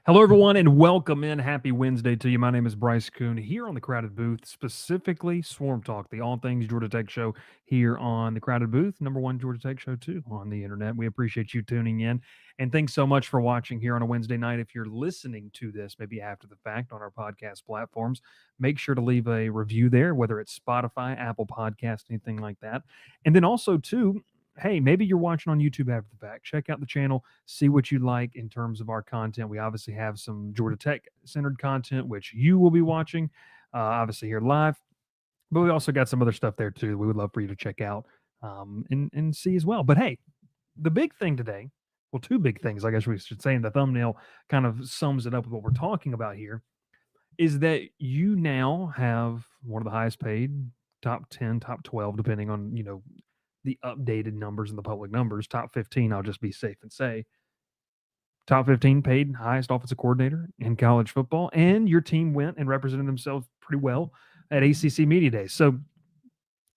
Hello, everyone, and welcome in. Happy Wednesday to you. My name is Bryce Kuhn here on the Crowded Booth, specifically Swarm Talk, the all things Georgia Tech show here on the Crowded Booth, number one Georgia Tech show, too, on the internet. We appreciate you tuning in, and thanks so much for watching here on a Wednesday night. If you're listening to this, maybe after the fact on our podcast platforms, make sure to leave a review there, whether it's Spotify, Apple Podcast, anything like that. And then also, too, hey, maybe you're watching on YouTube after the fact. Check out the channel, see what you like in terms of our content. We obviously have some Georgia Tech centered content, which you will be watching, obviously here live. But we also got some other stuff there too. We would love for you to check out and see as well. But hey, the big thing today, well, two big things, I guess we should say, in the thumbnail kind of sums it up with what we're talking about here, is that you now have one of the highest paid top 10, top 12, depending on, the updated numbers and the public numbers. Top 15, I'll just be safe and say. Top 15 paid highest offensive coordinator in college football, and your team went and represented themselves pretty well at ACC Media Days. So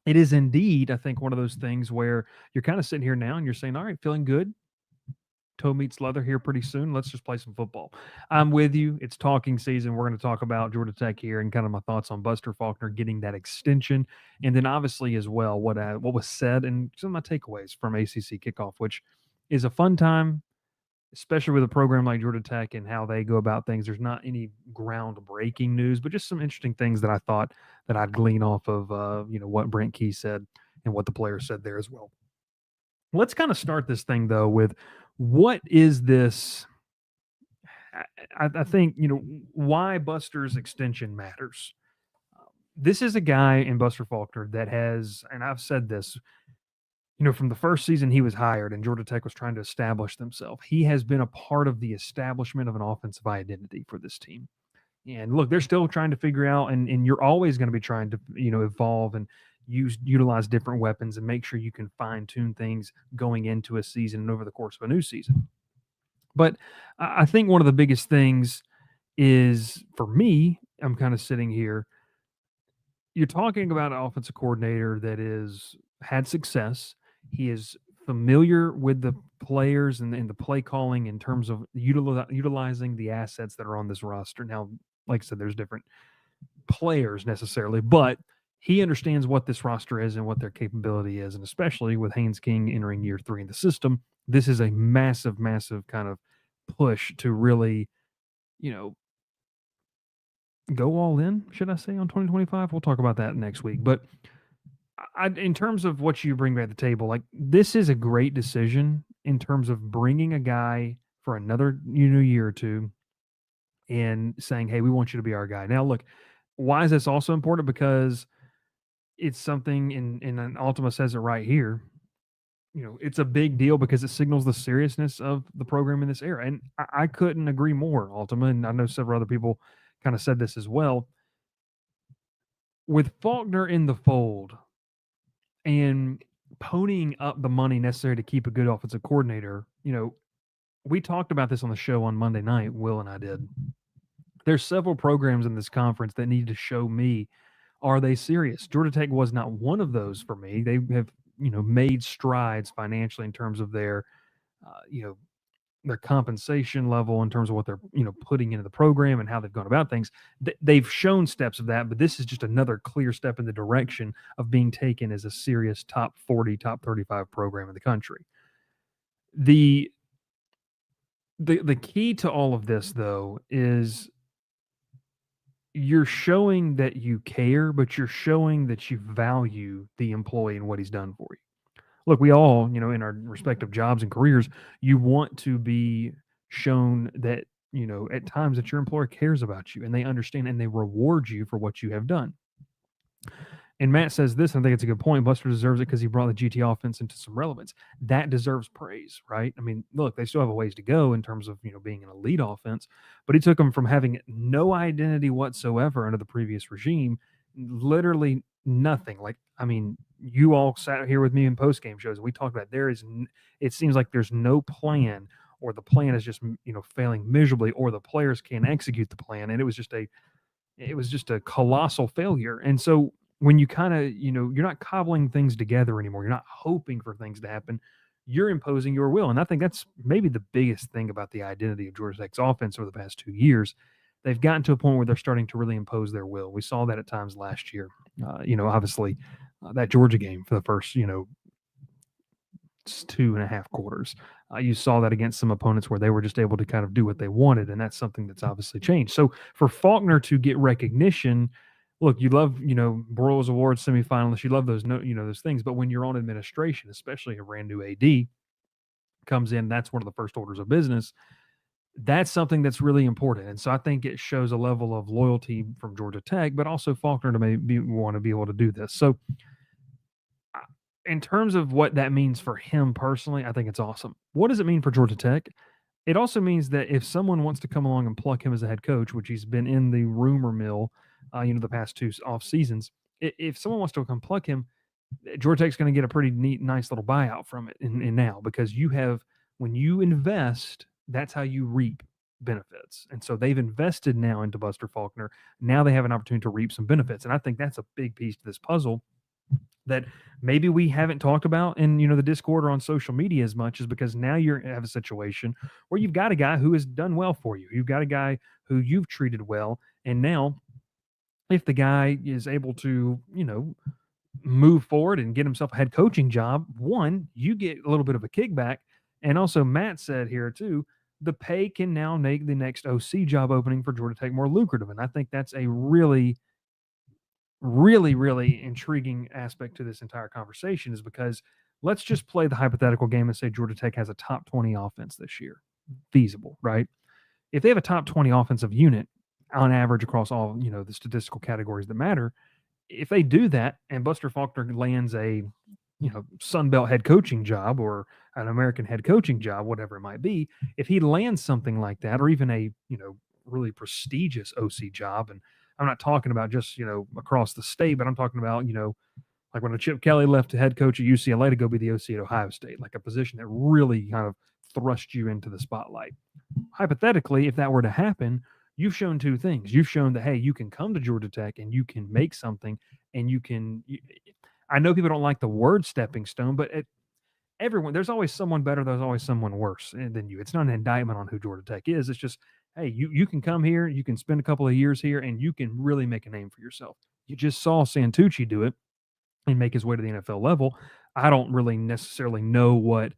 it is indeed, I think, one of those things where you're kind of sitting here now and you're saying, all right, feeling good. Toe meets leather here pretty soon. Let's just play some football. I'm with you. It's talking season. We're going to talk about Georgia Tech here and kind of my thoughts on Buster Faulkner getting that extension, and then obviously as well what was said and some of my takeaways from ACC Kickoff, which is a fun time, especially with a program like Georgia Tech and how they go about things. There's not any groundbreaking news, but just some interesting things that I thought that I'd glean off of what Brent Key said and what the players said there as well. Let's kind of start this thing though with what is this? I think why Buster's extension matters. This is a guy in Buster Faulkner that has, and I've said this, from the first season he was hired and Georgia Tech was trying to establish themselves, he has been a part of the establishment of an offensive identity for this team. And look, they're still trying to figure out, and you're always going to be trying to, evolve and utilize different weapons and make sure you can fine tune things going into a season and over the course of a new season. But I think one of the biggest things is, for me, I'm kind of sitting here, you're talking about an offensive coordinator that is had success. He is familiar with the players and the play calling in terms of utilizing the assets that are on this roster. Now, like I said, there's different players necessarily, but he understands what this roster is and what their capability is. And especially with Haynes King entering year 3 in the system, this is a massive, massive kind of push to really, go all in, should I say, on 2025? We'll talk about that next week. But in terms of what you bring back to the table, like, this is a great decision in terms of bringing a guy for another year or two and saying, hey, we want you to be our guy. Now, look, why is this also important? Because it's something, and Ultima says it right here, it's a big deal because it signals the seriousness of the program in this era. And I couldn't agree more, Ultima, and I know several other people kind of said this as well. With Faulkner in the fold and ponying up the money necessary to keep a good offensive coordinator, we talked about this on the show on Monday night, Will and I did. There's several programs in this conference that need to show me, are they serious? Georgia Tech was not one of those for me. They have, made strides financially in terms of their, their compensation level, in terms of what they're, putting into the program and how they've gone about things. They've shown steps of that, but this is just another clear step in the direction of being taken as a serious top 40, top 35 program in the country. The key to all of this, though, is you're showing that you care, but you're showing that you value the employee and what he's done for you. Look, we all, in our respective jobs and careers, you want to be shown that, at times that your employer cares about you and they understand and they reward you for what you have done. And Matt says this, and I think it's a good point. Buster deserves it because he brought the GT offense into some relevance. That deserves praise, right? I mean, look, they still have a ways to go in terms of, being an elite offense, but he took them from having no identity whatsoever under the previous regime, literally nothing. Like, I mean, you all sat here with me in post-game shows, and we talked about it seems like there's no plan, or the plan is just, failing miserably, or the players can't execute the plan. And it was just a colossal failure. And so, when you kind of, you're not cobbling things together anymore. You're not hoping for things to happen. you're imposing your will. And I think that's maybe the biggest thing about the identity of Georgia Tech's offense over the past 2 years. They've gotten to a point where they're starting to really impose their will. We saw that at times last year. Obviously, that Georgia game for the first, 2.5 quarters. You saw that against some opponents where they were just able to kind of do what they wanted, and that's something that's obviously changed. So for Faulkner to get recognition, look, you love, Broyles Award semifinalists, you love those, those things. But when you're on administration, especially a brand new AD comes in, that's one of the first orders of business. That's something that's really important. And so I think it shows a level of loyalty from Georgia Tech, but also Faulkner to maybe want to be able to do this. So in terms of what that means for him personally, I think it's awesome. What does it mean for Georgia Tech? It also means that if someone wants to come along and pluck him as a head coach, which he's been in the rumor mill, the past 2 off seasons, if someone wants to come pluck him, Georgia Tech's going to get a pretty nice little buyout from it in now, because when you invest, that's how you reap benefits. And so they've invested now into Buster Faulkner. Now they have an opportunity to reap some benefits. And I think that's a big piece to this puzzle that maybe we haven't talked about in the Discord or on social media as much, is because now you have a situation where you've got a guy who has done well for you. You've got a guy who you've treated well. And now if the guy is able to, move forward and get himself a head coaching job, one, you get a little bit of a kickback. And also Matt said here too, the pay can now make the next OC job opening for Georgia Tech more lucrative. And I think that's a really, really, really intriguing aspect to this entire conversation, is because let's just play the hypothetical game and say Georgia Tech has a top 20 offense this year. Feasible, right? If they have a top 20 offensive unit on average across all, the statistical categories that matter, if they do that and Buster Faulkner lands a, Sun Belt head coaching job or an American head coaching job, whatever it might be, if he lands something like that, or even a, really prestigious OC job, and I'm not talking about just, across the state, but I'm talking about, like when Chip Kelly left to head coach at UCLA to go be the OC at Ohio State, like a position that really kind of thrust you into the spotlight. Hypothetically, if that were to happen, you've shown 2 things. You've shown that, hey, you can come to Georgia Tech and you can make something, and I know people don't like the word stepping stone, but there's always someone better. There's always someone worse than you. It's not an indictment on who Georgia Tech is. It's just, hey, you can come here, you can spend a couple of years here, and you can really make a name for yourself. You just saw Santucci do it and make his way to the NFL level. I don't really necessarily know what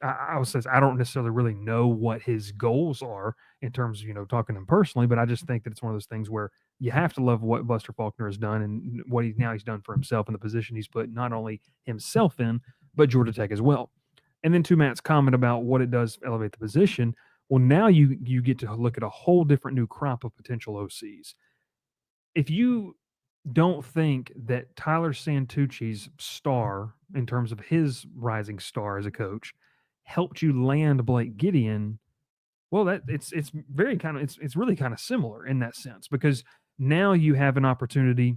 I don't necessarily really know what his goals are in terms of, talking to him personally, but I just think that it's one of those things where you have to love what Buster Faulkner has done and what he's done for himself and the position he's put not only himself in, but Georgia Tech as well. And then to Matt's comment about what it does elevate the position, well, now you get to look at a whole different new crop of potential OCs. If you don't think that Tyler Santucci's star, in terms of his rising star as a coach, helped you land Blake Gideon, well, it's really kind of similar in that sense, because now you have an opportunity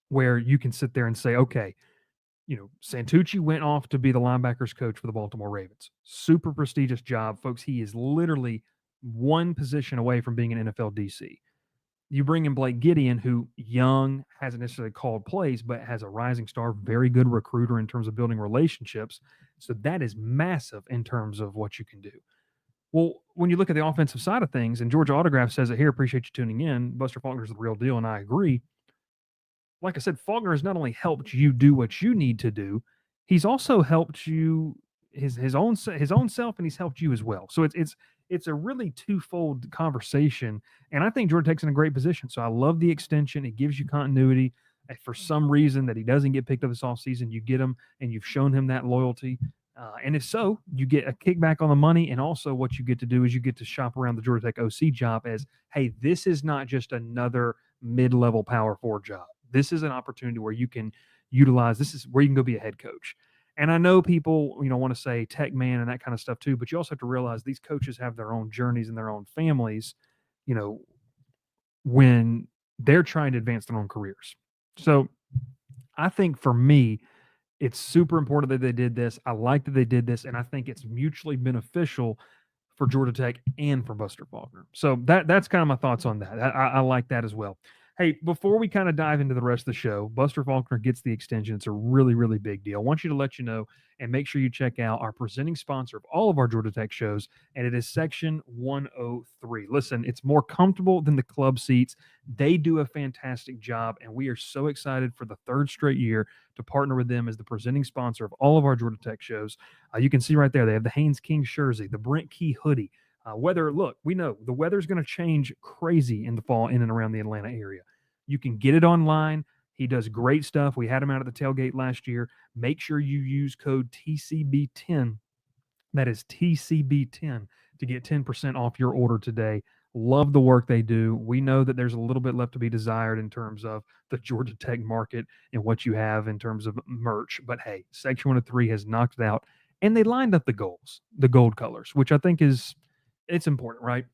where you can sit there and say, okay, Santucci went off to be the linebackers coach for the Baltimore Ravens. Super prestigious job, folks. He is literally one position away from being an NFL DC. You bring in Blake Gideon, who young, hasn't necessarily called plays, but has a rising star, very good recruiter in terms of building relationships. So that is massive in terms of what you can do. Well, when you look at the offensive side of things, and Georgia Autograph says it here, appreciate you tuning in, Buster Faulkner's the real deal, and I agree. Like I said, Faulkner has not only helped you do what you need to do, he's also helped you his own self, and he's helped you as well. So it's a really twofold conversation, and I think Georgia Tech's in a great position. So I love the extension. It gives you continuity. If for some reason that he doesn't get picked up this offseason, you get him, and you've shown him that loyalty. And if so, you get a kickback on the money, and also what you get to do is you get to shop around the Georgia Tech OC job as, hey, this is not just another mid-level Power 4 job. This is an opportunity where you can utilize, this is where you can go be a head coach. And I know people, want to say tech man and that kind of stuff too, but you also have to realize these coaches have their own journeys and their own families, when they're trying to advance their own careers. So I think for me, it's super important that they did this. I like that they did this, and I think it's mutually beneficial for Georgia Tech and for Buster Faulkner. So that's kind of my thoughts on that. I like that as well. Hey, before we kind of dive into the rest of the show, Buster Faulkner gets the extension. It's a really, really big deal. I want you to let you know and make sure you check out our presenting sponsor of all of our Georgia Tech shows, and it is Section 103. Listen, it's more comfortable than the club seats. They do a fantastic job, and we are so excited for the third straight year to partner with them as the presenting sponsor of all of our Georgia Tech shows. You can see right there, they have the Haynes King jersey, the Brent Key hoodie. Look, we know the weather's going to change crazy in the fall in and around the Atlanta area. You can get it online. He does great stuff. We had him out at the tailgate last year. Make sure you use code TCB10. That is TCB10 to get 10% off your order today. Love the work they do. We know that there's a little bit left to be desired in terms of the Georgia Tech market and what you have in terms of merch. But hey, Section 103 has knocked it out, and they lined up the gold colors, which I think it's important, right?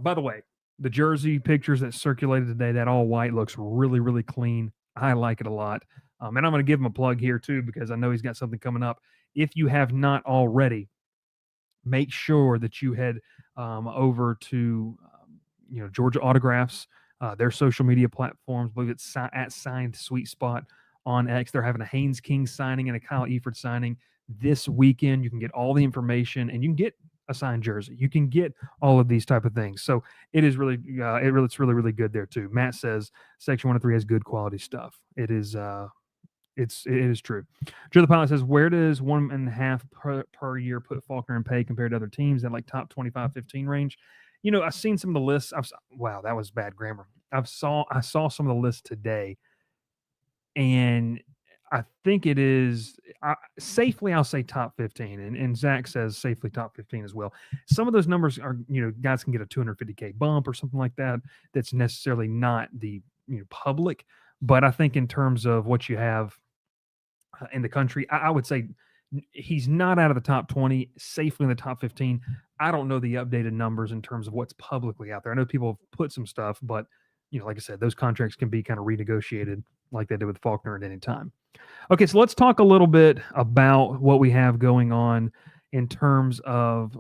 By the way, the jersey pictures that circulated today, that all white looks really, really clean. I like it a lot. And I'm going to give him a plug here too, because I know he's got something coming up. If you have not already, make sure that you head over to Georgia Autographs, their social media platforms. I believe it's at Signed Sweet Spot on X. They're having a Haynes King signing and a Kyle Eford signing this weekend. You can get all the information, and you can get a signed jersey. You can get all of these type of things. So it is really, it's really, really good there too. Matt says Section 103 has good quality stuff. It is true. Joe the Pilot says, where does 1.5 per year put Faulkner in pay compared to other teams at like top 25, 15 range? I've seen some of the lists. Wow, that was bad grammar. I saw some of the lists today, and I think it is safely, I'll say top 15. And Zach says safely top 15 as well. Some of those numbers are, guys can get a $250K bump or something like that. That's necessarily not the public. But I think in terms of what you have in the country, I would say he's not out of the top 20, safely in the top 15. I don't know the updated numbers in terms of what's publicly out there. I know people have put some stuff, but like I said, those contracts can be kind of renegotiated like they did with Faulkner at any time. Okay, so let's talk a little bit about what we have going on in terms of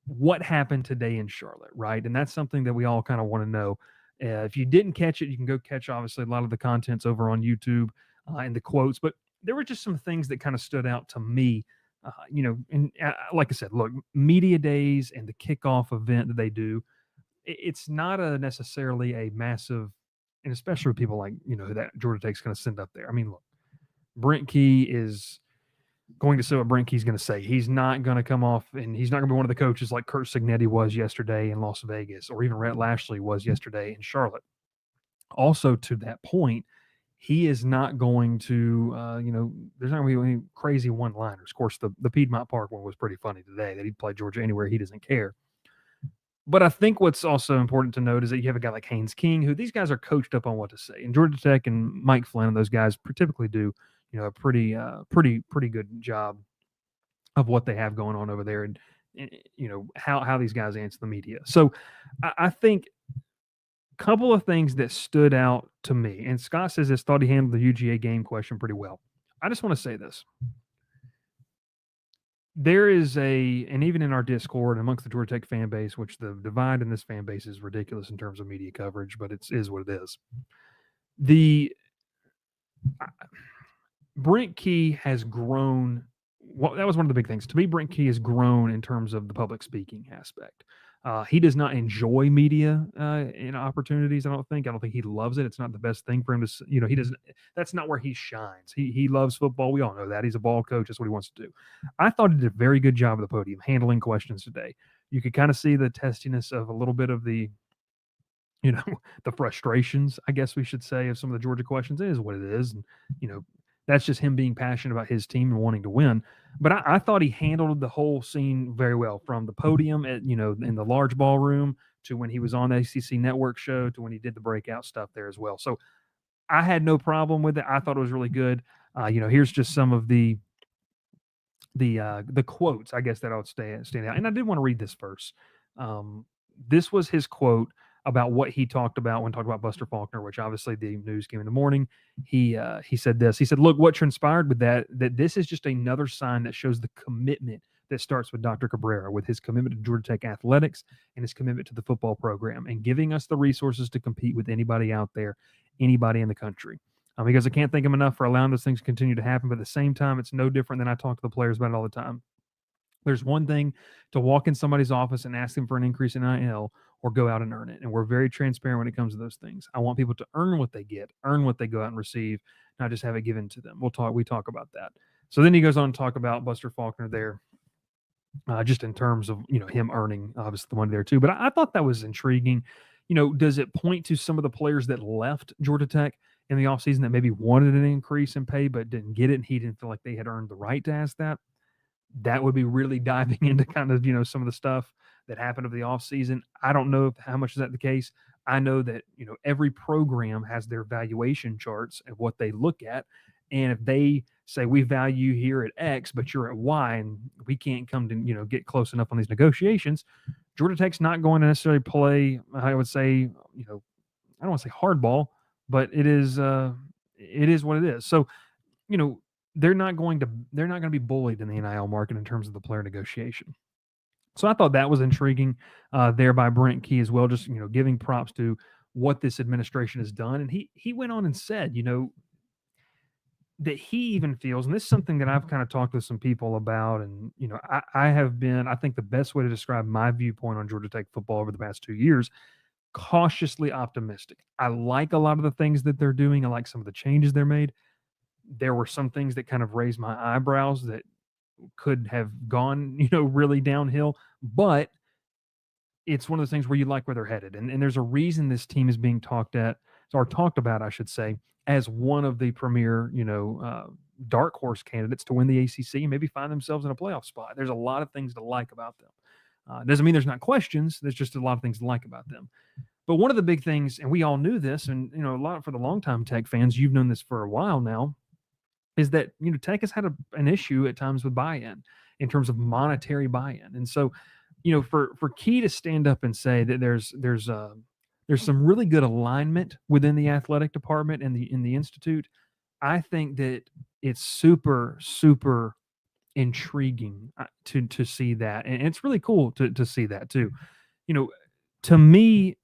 what happened today in Charlotte, right? And that's something that we all kind of want to know. If you didn't catch it, you can go catch, obviously, a lot of the contents over on YouTube and the quotes. But there were just some things that kind of stood out to me. Like I said, look, media days and the kickoff event that they do, it's not necessarily a massive, and especially with people like, that Georgia Tech's going to send up there. I mean, look, Brent Key is going to say what Brent Key's going to say. He's not going to come off, and he's not going to be one of the coaches like Kurt Signetti was yesterday in Las Vegas, or even Rhett Lashley was yesterday in Charlotte. Also, to that point, he is not going to, there's not going to be any crazy one-liners. Of course, the Piedmont Park one was pretty funny today, that he'd play Georgia anywhere, he doesn't care. But I think what's also important to note is that you have a guy like Haynes King, who these guys are coached up on what to say. And Georgia Tech and Mike Flynn and those guys typically do, a pretty good job of what they have going on over there, and how these guys answer the media. So I think a couple of things that stood out to me, and Scott says this, thought he handled the UGA game question pretty well. I just want to say this. There is and even in our Discord amongst the Georgia Tech fan base, which the divide in this fan base is ridiculous in terms of media coverage, but it is what it is. Brent Key has grown. Well, that was one of the big things. To me, Brent Key has grown in terms of the public speaking aspect. He does not enjoy media opportunities. I don't think he loves it. It's not the best thing for him to, he doesn't, that's not where he shines. He loves football. We all know that. He's a ball coach. That's what he wants to do. I thought he did a very good job of the podium, handling questions today. You could kind of see the testiness of a little bit of the, the frustrations, I guess we should say, of some of the Georgia questions. It is what it is. And, that's just him being passionate about his team and wanting to win. But I thought he handled the whole scene very well, from the podium at, in the large ballroom, to when he was on the ACC Network show, to when he did the breakout stuff there as well. So I had no problem with it. I thought it was really good. Here's just some of the quotes, I guess, that I would stand out. And I did want to read this first. This was his quote about what he talked about when talking about Buster Faulkner, which obviously the news came in the morning. He said this. He said, "Look, what transpired with that this is just another sign that shows the commitment that starts with Dr. Cabrera, with his commitment to Georgia Tech athletics and his commitment to the football program and giving us the resources to compete with anybody out there, anybody in the country. Because I can't thank him enough for allowing those things to continue to happen. But at the same time, it's no different than I talk to the players about it all the time. There's one thing to walk in somebody's office and ask them for an increase in NIL or go out and earn it. And we're very transparent when it comes to those things. I want people to earn what they get, earn what they go out and receive, not just have it given to them. We talk about that. So then he goes on to talk about Buster Faulkner there, just in terms of, him earning obviously the money there too. But I thought that was intriguing. Does it point to some of the players that left Georgia Tech in the offseason that maybe wanted an increase in pay but didn't get it, and he didn't feel like they had earned the right to ask that? That would be really diving into kind of, some of the stuff that happened over the offseason. I don't know how much is that the case. I know that, every program has their valuation charts of what they look at. And if they say we value here at X, but you're at Y, and we can't come to, get close enough on these negotiations, Georgia Tech's not going to necessarily play, I would say, I don't want to say hardball, but it is what it is. So, they're not going to be bullied in the NIL market in terms of the player negotiation. So I thought that was intriguing there by Brent Key as well, just, giving props to what this administration has done. And he went on and said, that he even feels, and this is something that I've kind of talked with some people about, and, I think the best way to describe my viewpoint on Georgia Tech football over the past 2 years, cautiously optimistic. I like a lot of the things that they're doing. I like some of the changes they're made. There were some things that kind of raised my eyebrows that could have gone, really downhill, but it's one of those things where you like where they're headed. And there's a reason this team is being talked about, I should say, as one of the premier, dark horse candidates to win the ACC and maybe find themselves in a playoff spot. There's a lot of things to like about them. Doesn't mean there's not questions. There's just a lot of things to like about them. But one of the big things, and we all knew this, and, a lot for the longtime Tech fans, you've known this for a while now, is that, Tech has had an issue at times with buy-in in terms of monetary buy-in. And so, for Key to stand up and say that there's some really good alignment within the athletic department and in the institute, I think that it's super, super intriguing to see that. And it's really cool to see that too. To me,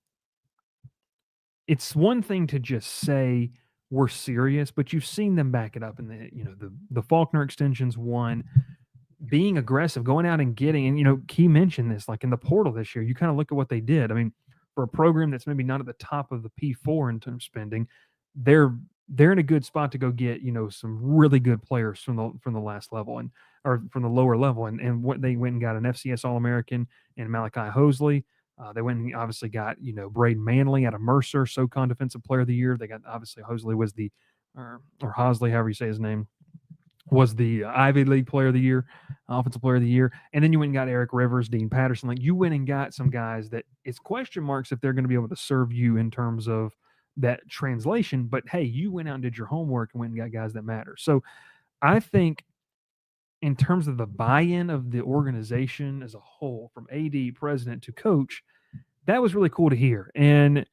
it's one thing to just say we're serious, but you've seen them back it up in the Faulkner extensions, one, being aggressive, going out and getting, and Key mentioned this, like in the portal this year, you kind of look at what they did. I mean, for a program that's maybe not at the top of the P4 in terms of spending, they're in a good spot to go get, some really good players from the last level or from the lower level. And what they went and got an FCS All-American and Malachi Hosley. They went and obviously got, Braden Manley out of Mercer, SoCon Defensive Player of the Year. They got, obviously, Hosley was or Hosley, however you say his name, was the Ivy League Player of the Year, Offensive Player of the Year. And then you went and got Eric Rivers, Dean Patterson. Like, you went and got some guys that it's question marks if they're going to be able to serve you in terms of that translation. But, hey, you went out and did your homework and went and got guys that matter. So I think in terms of the buy-in of the organization as a whole, from AD, president to coach, that was really cool to hear. And,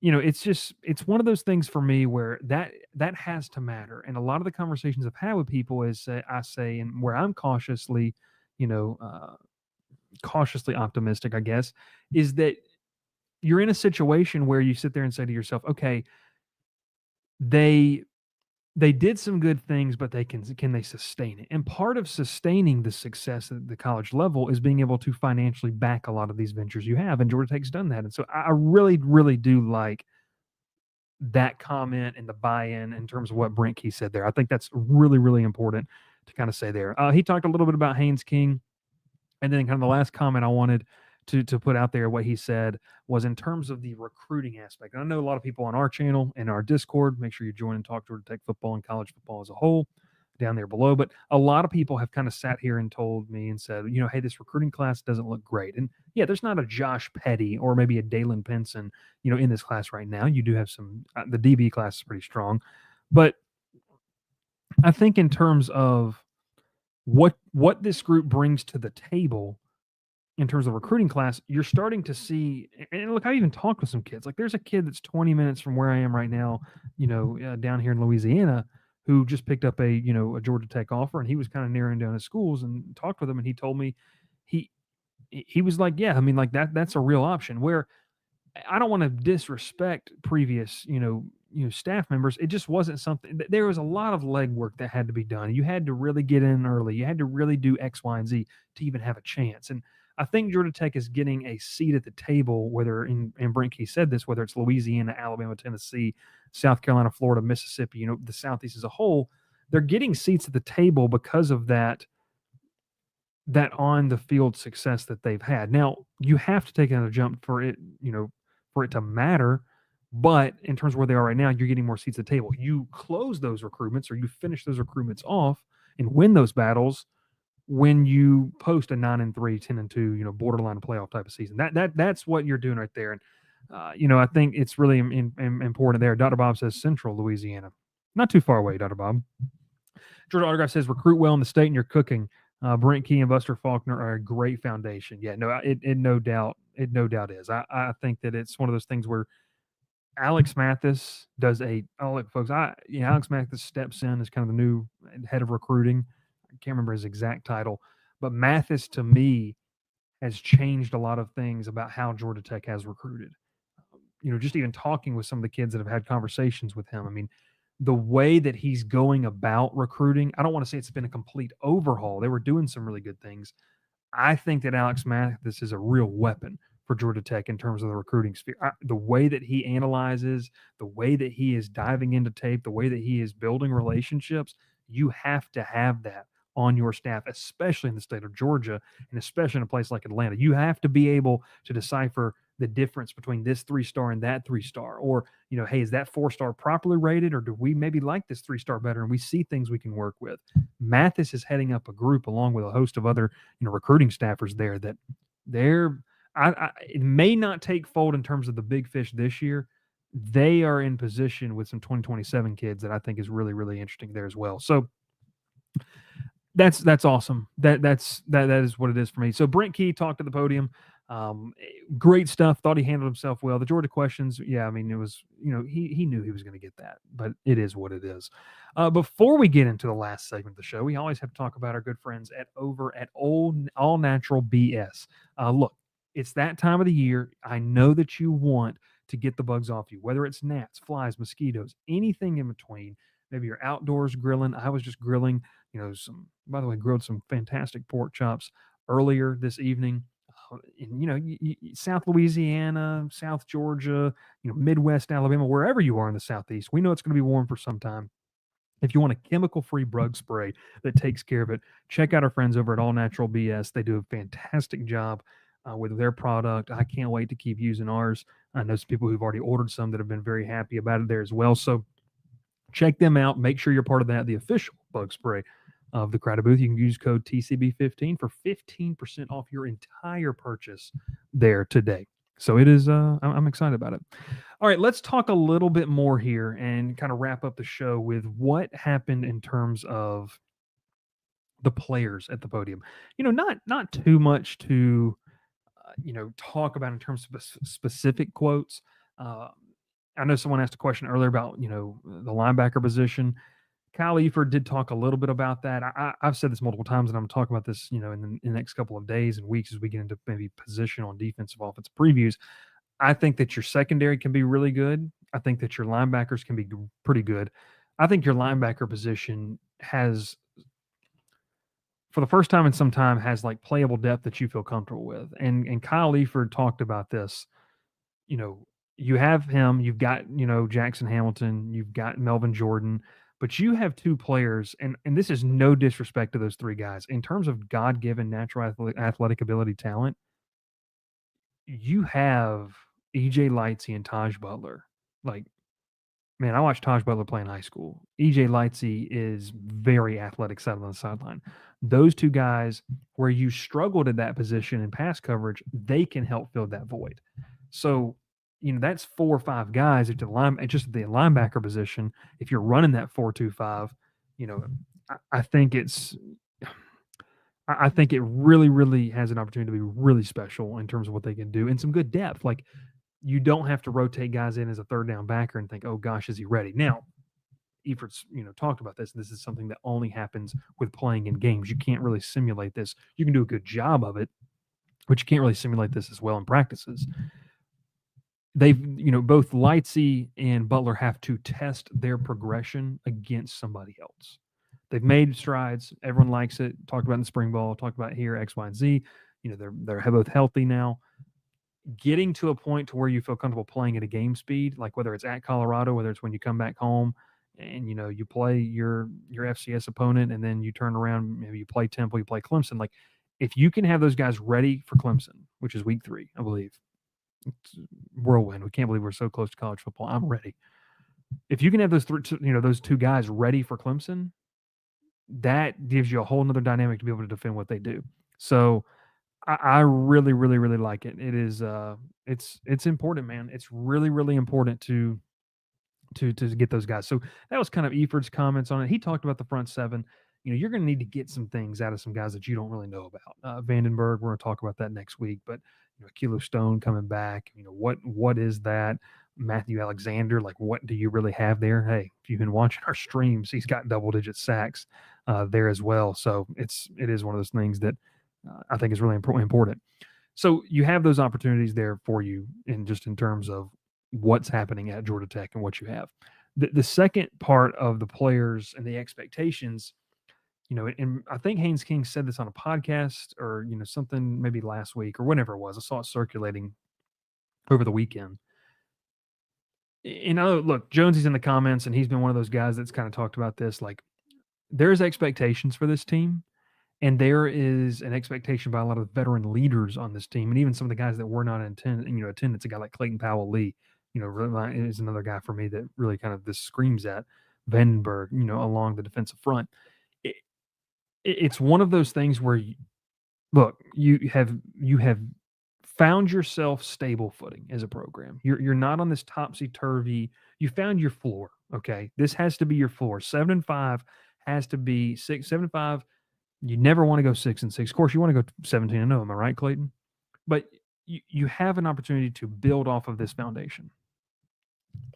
it's one of those things for me where that has to matter. And a lot of the conversations I've had with people is and where I'm cautiously optimistic, I guess, is that you're in a situation where you sit there and say to yourself, okay, they did some good things, but can they sustain it? And part of sustaining the success at the college level is being able to financially back a lot of these ventures you have. And Georgia Tech's done that. And so I really, really do like that comment and the buy-in in terms of what Brent Key said there. I think that's really, really important to kind of say there. He talked a little bit about Haynes King. And then kind of the last comment I wanted to put out there, what he said was in terms of the recruiting aspect. And I know a lot of people on our channel and our Discord, make sure you join and talk Georgia Tech football and college football as a whole down there below. But a lot of people have kind of sat here and told me and said, hey, this recruiting class doesn't look great. And yeah, there's not a Josh Petty or maybe a Dalen Pinson, in this class right now. You do have some, the DB class is pretty strong. But I think in terms of what this group brings to the table in terms of recruiting class, you're starting to see, and look, I even talked with some kids. Like, there's a kid that's 20 minutes from where I am right now, down here in Louisiana, who just picked up a Georgia Tech offer, and he was kind of narrowing down his schools and talked with him, and he told me he he was like, yeah, I mean, like that's a real option. Where I don't want to disrespect previous, staff members. It just wasn't something. There was a lot of legwork that had to be done. You had to really get in early. You had to really do X, Y, and Z to even have a chance. And I think Georgia Tech is getting a seat at the table, whether and Brent Key said this, whether it's Louisiana, Alabama, Tennessee, South Carolina, Florida, Mississippi, the Southeast as a whole, they're getting seats at the table because of that on the field success that they've had. Now, you have to take another jump for it, for it to matter. But in terms of where they are right now, you're getting more seats at the table. You close those recruitments or you finish those recruitments off and win those battles when you post a 9-3, 10-2, borderline playoff type of season. That's what you're doing right there. And I think it's really important there. Dr. Bob says Central Louisiana, not too far away. Dr. Bob. Georgia Autograph says recruit well in the state and you're cooking. Brent Key and Buster Faulkner are a great foundation. Yeah, no, it no doubt is. I think that it's one of those things where Alex Mathis does look, folks. Alex Mathis steps in as kind of the new head of recruiting. I can't remember his exact title, but Mathis to me has changed a lot of things about how Georgia Tech has recruited. Just even talking with some of the kids that have had conversations with him. I mean, the way that he's going about recruiting, I don't want to say it's been a complete overhaul. They were doing some really good things. I think that Alex Mathis is a real weapon for Georgia Tech in terms of the recruiting sphere. The way that he analyzes, the way that he is diving into tape, the way that he is building relationships, you have to have that on your staff, especially in the state of Georgia and especially in a place like Atlanta. You have to be able to decipher the difference between this 3-star and that 3-star, or hey, is that 4-star properly rated, or do we maybe like this 3-star better and we see things we can work with? Mathis is heading up a group along with a host of other recruiting staffers there that it may not take fold in terms of the big fish this year. They are in position with some 2027 kids that I think is really, really interesting there as well. So that's awesome. That is what it is for me. So Brent Key talked at the podium. Great stuff. Thought he handled himself well. The Georgia questions, yeah, I mean, it was, he knew he was going to get that, but it is what it is. Before we get into the last segment of the show, we always have to talk about our good friends over at All Natural BS. Look, it's that time of the year. I know that you want to get the bugs off you, whether it's gnats, flies, mosquitoes, anything in between. Maybe you're outdoors grilling. I was just grilling, grilled some fantastic pork chops earlier this evening. South Louisiana, South Georgia, Midwest Alabama, wherever you are in the Southeast, we know it's going to be warm for some time. If you want a chemical-free bug spray that takes care of it, check out our friends over at All Natural BS. They do a fantastic job with their product. I can't wait to keep using ours. I know some people who've already ordered some that have been very happy about it there as well. So check them out. Make sure you're part of that, the official bug spray of the Crowded Booth. You can use code TCB15 for 15% off your entire purchase there today. So it is, I'm excited about it. All right, let's talk a little bit more here and kind of wrap up the show with what happened in terms of the players at the podium. Not too much to, talk about in terms of specific quotes. I know someone asked a question earlier about, the linebacker position. Kyle Eford did talk a little bit about that. I've said this multiple times, and I'm talking about this, in the next couple of days and weeks as we get into maybe position on defensive offensive previews. I think that your secondary can be really good. I think that your linebackers can be pretty good. I think your linebacker position has, for the first time in some time, has like playable depth that you feel comfortable with. And Kyle Eford talked about this. You have him, you've got, Jackson Hamilton, you've got Melvin Jordan, but you have two players, and this is no disrespect to those three guys. In terms of God-given natural athletic ability talent, you have E.J. Lightsey and Taj Butler. Like, man, I watched Taj Butler play in high school. E.J. Lightsey is very athletic side on the sideline. Those two guys, where you struggled at that position in pass coverage, they can help fill that void. So, that's 4 or 5 guys at just the linebacker position. If you're running that 4-2-5, I think it really, really has an opportunity to be really special in terms of what they can do and some good depth. Like, you don't have to rotate guys in as a third down backer and think, oh gosh, is he ready? Now, Efert's, talked about this. This is something that only happens with playing in games. You can't really simulate this. You can do a good job of it, but you can't really simulate this as well in practices. They've, both Lightsey and Butler have to test their progression against somebody else. They've made strides. Everyone likes it. Talked about in the spring ball. Talked about here X, Y, and Z. They're both healthy now. Getting to a point to where you feel comfortable playing at a game speed, like whether it's at Colorado, whether it's when you come back home, and you play your FCS opponent, and then you turn around, maybe you play Temple, you play Clemson. Like if you can have those guys ready for Clemson, which is week 3, I believe. It's whirlwind. We can't believe we're so close to college football. I'm ready. If you can have those those 2 guys ready for Clemson, that gives you a whole nother dynamic to be able to defend what they do. So I really, really, really like it. It is it's important, man. It's really, really important to get those guys. So that was kind of Efert's comments on it. He talked about the front 7. You're going to need to get some things out of some guys that you don't really know about. Vandenberg, we're going to talk about that next week. But Kilo Stone coming back. What is that? Matthew Alexander, like what do you really have there? Hey, if you've been watching our streams, he's got double-digit sacks there as well. So it is one of those things that I think is really important. So you have those opportunities there for you in terms of what's happening at Georgia Tech and what you have. The second part of the players and the expectations, and I think Haynes King said this on a podcast or, something maybe last week or whenever it was. I saw it circulating over the weekend. Look, Jonesy's in the comments, and he's been one of those guys that's kind of talked about this. Like, there's expectations for this team, and there is an expectation by a lot of veteran leaders on this team, and even some of the guys that were not in attendance. A guy like Clayton Powell-Lee, really is another guy for me that really kind of this screams at Vandenberg, along the defensive front. It's one of those things where, you have found yourself stable footing as a program. You're not on this topsy-turvy. You found your floor, okay? This has to be your floor. 7-5 has to be 7-5. You never want to go 6-6. Of course, you want to go 17-0. Am I right, Clayton? But you have an opportunity to build off of this foundation.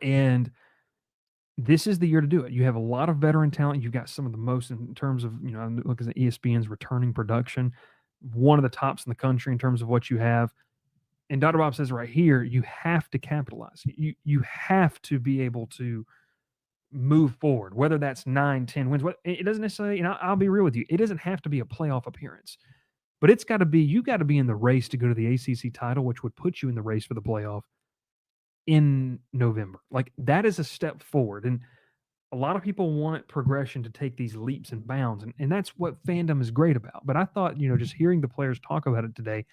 And this is the year to do it. You have a lot of veteran talent. You've got some of the most in terms of, I'm looking at ESPN's returning production, one of the tops in the country in terms of what you have. And Dr. Bob says right here, you have to capitalize. You have to be able to move forward, whether that's 9, 10 wins. It doesn't necessarily, I'll be real with you, it doesn't have to be a playoff appearance. But it's got to be, you got to be in the race to go to the ACC title, which would put you in the race for the playoff in November. Like, that is a step forward. And a lot of people want progression to take these leaps and bounds. And that's what fandom is great about. But I thought, just hearing the players talk about it today,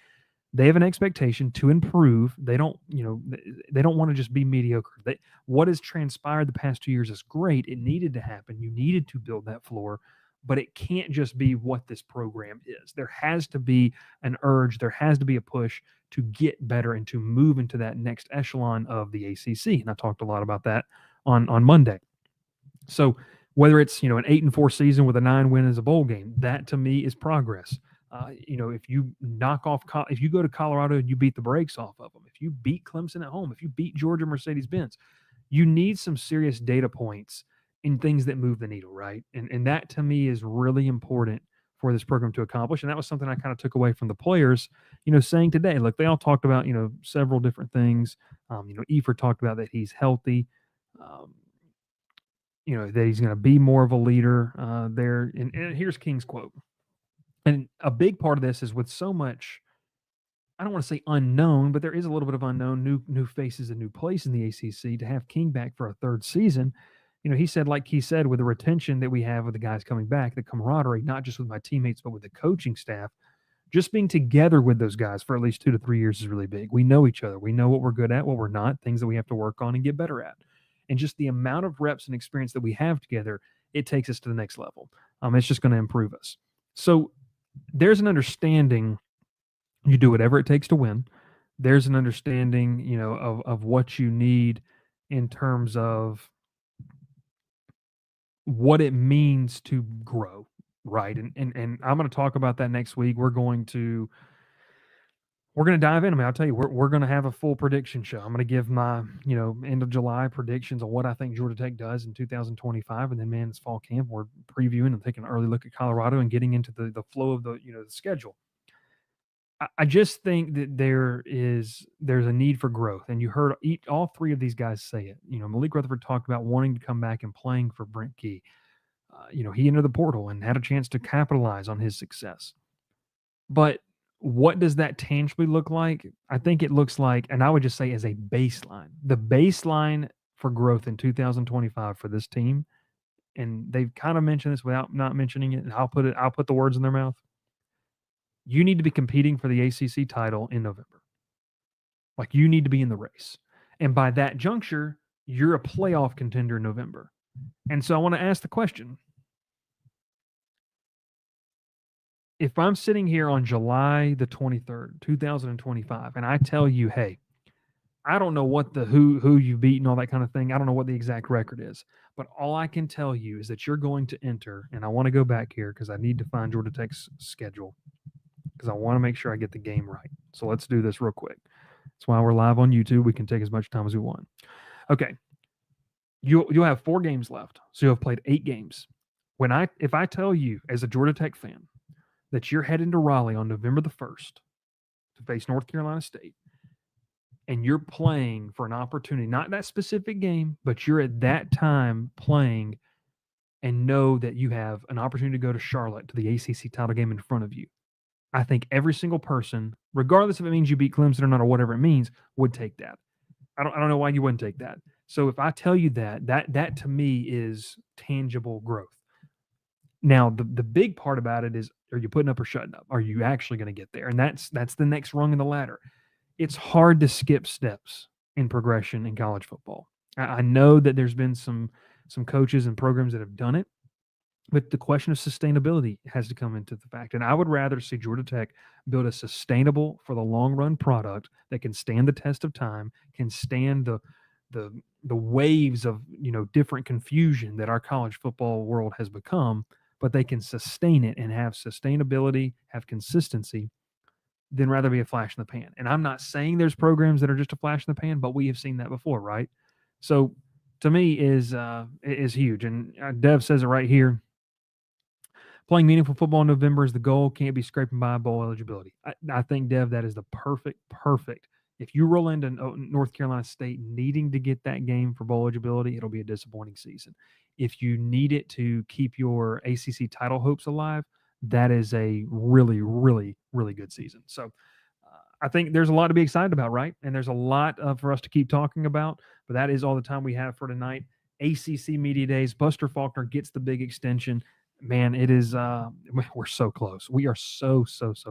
they have an expectation to improve. They don't, they don't want to just be mediocre. What has transpired the past 2 years is great. It needed to happen. You needed to build that floor, but it can't just be what this program is. There has to be an urge. There has to be a push to get better and to move into that next echelon of the ACC. And I talked a lot about that on Monday. So whether it's, an 8-4 season with a 9 win as a bowl game, that to me is progress. If you if you go to Colorado and you beat the brakes off of them, if you beat Clemson at home, if you beat Georgia Mercedes-Benz, you need some serious data points in things that move the needle, right? And that to me is really important for this program to accomplish. And that was something I kind of took away from the players, saying today. Look, they all talked about, several different things. Efert talked about that he's healthy, that he's going to be more of a leader there. And here's King's quote. And a big part of this is with so much, I don't want to say unknown, but there is a little bit of unknown, new faces, a new place in the ACC. To have King back for a 3rd season, he said, like he said, with the retention that we have with the guys coming back, the camaraderie, not just with my teammates, but with the coaching staff, just being together with those guys for at least 2 to 3 years is really big. We know each other. We know what we're good at, what we're not, things that we have to work on and get better at. And just the amount of reps and experience that we have together, it takes us to the next level. It's just going to improve us. So there's an understanding you do whatever it takes to win. There's an understanding, of what you need in terms of what it means to grow, right? And I'm going to talk about that next week. We're going to we're going to dive in. I mean, I'll tell you, we're going to have a full prediction show. I'm going to give my, end of July predictions on what I think Georgia Tech does in 2025. And then, man, it's fall camp. We're previewing and taking an early look at Colorado and getting into the flow of the schedule. I just think that there's a need for growth. And you heard all three of these guys say it. Malik Rutherford talked about wanting to come back and playing for Brent Key. He entered the portal and had a chance to capitalize on his success. But what does that tangibly look like? I think it looks like, and I would just say as a baseline, the baseline for growth in 2025 for this team, and they've kind of mentioned this without not mentioning it, and I'll put the words in their mouth. You need to be competing for the ACC title in November. Like, you need to be in the race. And by that juncture, you're a playoff contender in November. And so I want to ask the question. If I'm sitting here on July the 23rd, 2025, and I tell you, hey, I don't know what who you've beaten, all that kind of thing. I don't know what the exact record is, but all I can tell you is that you're going to enter, and I want to go back here because I need to find Georgia Tech's schedule because I want to make sure I get the game right. So let's do this real quick. That's why we're live on YouTube. We can take as much time as we want. Okay. You'll have 4 games left. So you'll have played 8 games. If I tell you as a Georgia Tech fan that you're heading to Raleigh on November the 1st to face North Carolina State, and you're playing for an opportunity, not that specific game, but you're at that time playing and know that you have an opportunity to go to Charlotte to the ACC title game in front of you. I think every single person, regardless if it means you beat Clemson or not or whatever it means, would take that. I don't know why you wouldn't take that. So if I tell you that to me is tangible growth. Now, the big part about it is, are you putting up or shutting up? Are you actually going to get there? And that's the next rung in the ladder. It's hard to skip steps in progression in college football. I know that there's been some coaches and programs that have done it, but the question of sustainability has to come into the fact. And I would rather see Georgia Tech build a sustainable for the long run product that can stand the test of time, can stand the waves of different confusion that our college football world has become, but they can sustain it and have sustainability, have consistency, than rather be a flash in the pan. And I'm not saying there's programs that are just a flash in the pan, but we have seen that before, right? So to me is huge. And Dev says it right here. Playing meaningful football in November is the goal. Can't be scraping by bowl eligibility. I think, Dev, that is the perfect. If you roll into North Carolina State needing to get that game for bowl eligibility, it'll be a disappointing season. If you need it to keep your ACC title hopes alive, that is a really, really, really good season. So I think there's a lot to be excited about, right? And there's a lot for us to keep talking about, but that is all the time we have for tonight. ACC Media Days. Buster Faulkner gets the big extension. Man, it is we're so close. We are so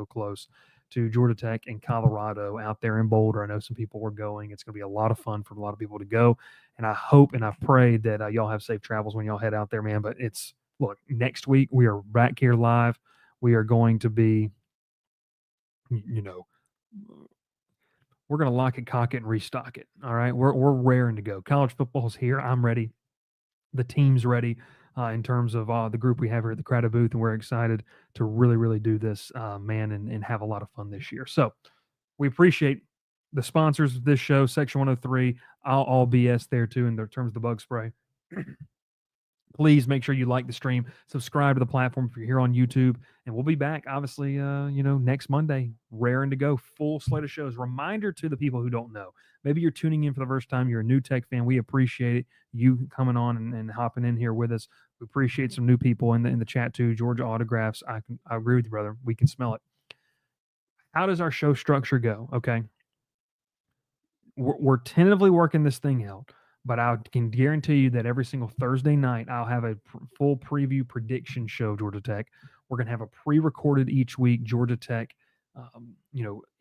close to Georgia Tech and Colorado out there in Boulder. I know some people were going. It's going to be a lot of fun for a lot of people to go. And I hope and I pray that y'all have safe travels when y'all head out there, man. But look, next week we are back here live. We are going to be, we're going to lock it, cock it, and restock it. All right. We're raring to go. College football's here. I'm ready. The team's ready. In terms of the group we have here at the Crowded Booth, and we're excited to really, really do this, man, and have a lot of fun this year. So we appreciate the sponsors of this show, Section 103, all BS there too in terms of the bug spray. Please make sure you like the stream, subscribe to the platform if you're here on YouTube, and we'll be back, obviously, next Monday, raring to go, full slate of shows. Reminder to the people who don't know, maybe you're tuning in for the first time, you're a new Tech fan. We appreciate it, you coming on and hopping in here with us. We appreciate some new people in the chat too. Georgia Autographs, I agree with you, brother. We can smell it. How does our show structure go? Okay, we're tentatively working this thing out. But I can guarantee you that every single Thursday night, I'll have a full preview prediction show, Georgia Tech. We're going to have a pre-recorded each week, Georgia Tech,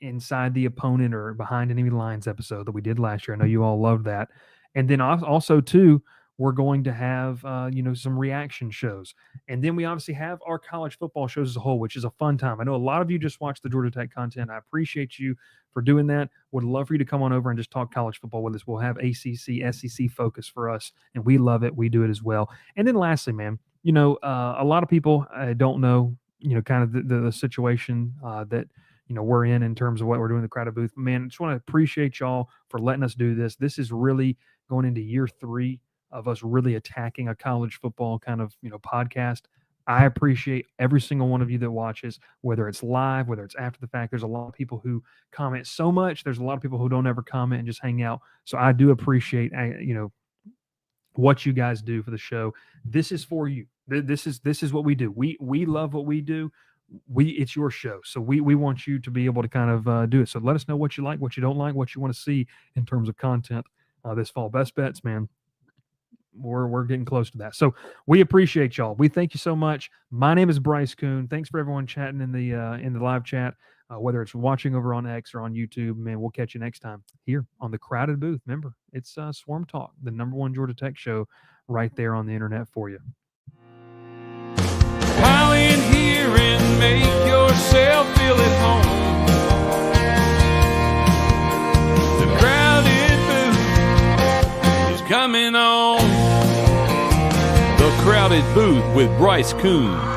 inside the opponent or behind enemy lines episode that we did last year. I know you all loved that. And then also, too, we're going to have, some reaction shows. And then we obviously have our college football shows as a whole, which is a fun time. I know a lot of you just watch the Georgia Tech content. I appreciate you for doing that. Would love for you to come on over and just talk college football with us. We'll have ACC, SEC focus for us, and we love it. We do it as well. And then lastly, man, a lot of people don't know, kind of the situation that we're in terms of what we're doing in the crowded booth. Man, I just want to appreciate y'all for letting us do this. This is really going into year 3 of us really attacking a college football kind of, podcast. I appreciate every single one of you that watches, whether it's live, whether it's after the fact. There's a lot of people who comment so much. There's a lot of people who don't ever comment and just hang out. So I do appreciate, what you guys do for the show. This is for you. This is what we do. We love what we do. It's your show. So we want you to be able to kind of do it. So let us know what you like, what you don't like, what you want to see in terms of content this fall. Best bets, man. We're getting close to that. So we appreciate y'all. We thank you so much. My name is Bryce Coon. Thanks for everyone chatting in the live chat, whether it's watching over on X or on YouTube. Man, we'll catch you next time here on the Crowded Booth. Remember, it's Swarm Talk, the #1 Georgia Tech show right there on the internet for you. Pile in here and make yourself feel at home. The Crowded Booth is coming on. The Crowded Booth with Bryce Coon.